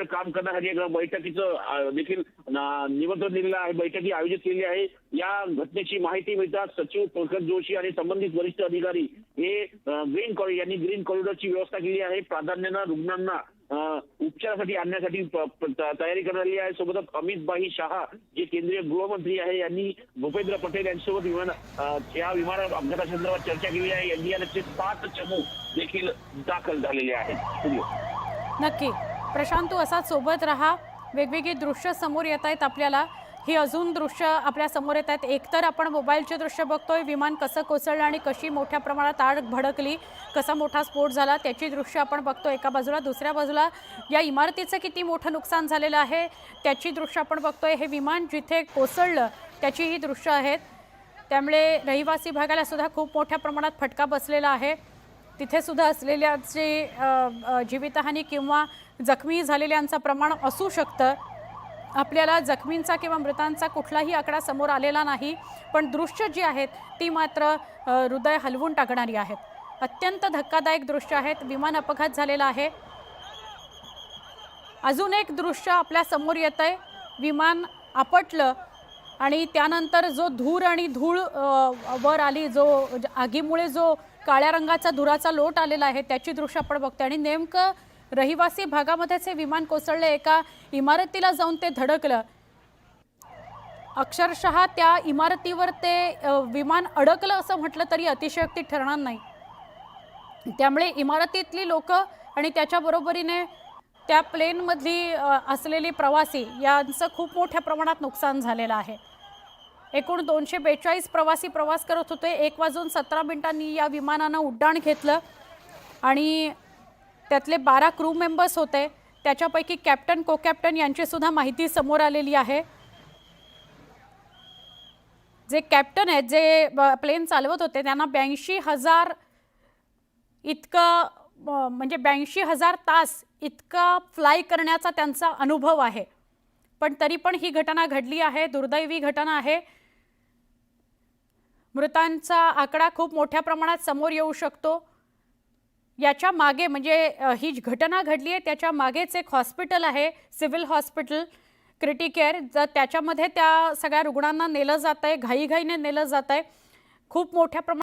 काम करण्यासाठी एक बैठकीचं देखील निमंत्रण दिलेलं आहे, बैठकी आयोजित केली आहे। या घटनेची माहिती मिळताच सचिव पंकज जोशी आणि संबंधित वरिष्ठ अधिकारी हे ग्रीन कॉरिडॉरची व्यवस्था केली आहे। प्राधान्यानं रुग्णांना उपचारासाठी आणण्यासाठी तयारी करण्यात आहे। सोबतच अमित भाई शहा जे केंद्रीय गृहमंत्री आहे यांनी भूपेंद्र पटेल यांच्यासोबत विमान अपघातासंदर्भात चर्चा केली आहे। एनडीआरएफचे 7 चमू देखील दाखल झालेले आहेत। नक्की प्रशांत, तू असाच सोबत रहा। वेगवेगळी दृश्य समोर येत आहेत आपल्याला। ही अजून दृश्य आपल्या समोर येत आहेत। एकतर आपण मोबाईलचे दृश्य बघतोय, विमान कसं कोसळलं आणि कशी मोठ्या प्रमाणात आग भडकली, कसा मोठा स्फोट झाला त्याची दृश्य आपण बघतोय एका बाजूला। दुसऱ्या बाजूला या इमारतीचं किती मोठं नुकसान झालेलं आहे त्याची दृश्य आपण बघतोय। हे विमान जिथे कोसळलं त्याची ही दृश्य आहेत। त्यामुळे रहिवासी भागाला सुद्धा खूप मोठ्या प्रमाणात फटका बसलेला आहे। तिथे सुद्धा असलेल्यांची जीवितहानी किंवा जखमी झालेल्यांचं प्रमाण असू शकतं। आपल्याला जखमींचा किंवा मृतांचा कुठलाही आकडा समोर आलेला नाही, पण दृश्य जी आहेत ती मात्र हृदय हलवून टाकणारी आहेत। अत्यंत धक्कादायक दृश्य आहेत। विमान अपघात झालेला आहे। अजून एक दृश्य आपल्या समोर येतंय। विमान आपटलं आणि त्यानंतर जो धूर आणि धूळ वर आली, जो आगीमुळे जो काळ्या रंगाचा धुराचा लोट आलेला आहे त्याची दृश्य आपण बघतोय। आणि नेमकं रहिवासी भागामध्येच हे विमान कोसळले, एका इमारतीला जाऊन ते धडकलं। अक्षरशः त्या इमारतीवर ते विमान अडकलं असं म्हटलं तरी अतिशयोक्ती ठरणार नाही। त्यामुळे इमारतीतली लोक आणि त्याच्या बरोबरीने त्या प्लेनमधली असलेली प्रवासी यांचं खूप मोठ्या प्रमाणात नुकसान झालेलं आहे। एकूण 242 प्रवासी प्रवास करत होते। 1:17 या विमानानं उड्डाण घेतलं आणि त्यातले 12 क्रू मेंबर्स होते। त्याच्यापैकी कॅप्टन को कॅप्टन यांची सुद्धा माहिती समोर आलेली आहे। जे कॅप्टन आहेत, जे प्लेन चालवत होते, त्यांना 82,000 इतकं म्हणजे 82,000 तास इतका फ्लाय करण्याचा त्यांचा अनुभव आहे। पण तरी पण ही घटना घडली आहे, दुर्दैवी घटना आहे। मृतांचा आकडा खूप मोठ्या प्रमाणात समोर येऊ शकतो। याच्या मागे म्हणजे ही घटना घडली आहे त्याच्या मागेच एक हॉस्पिटल आहे, सिव्हिल हॉस्पिटल क्रिटिकेअर, त्याच्यामध्ये त्या सगळ्या रुग्णांना नेलं जात आहे, घाईघाईने नेलं जात आहे। खूप मोठ्या प्रमाणात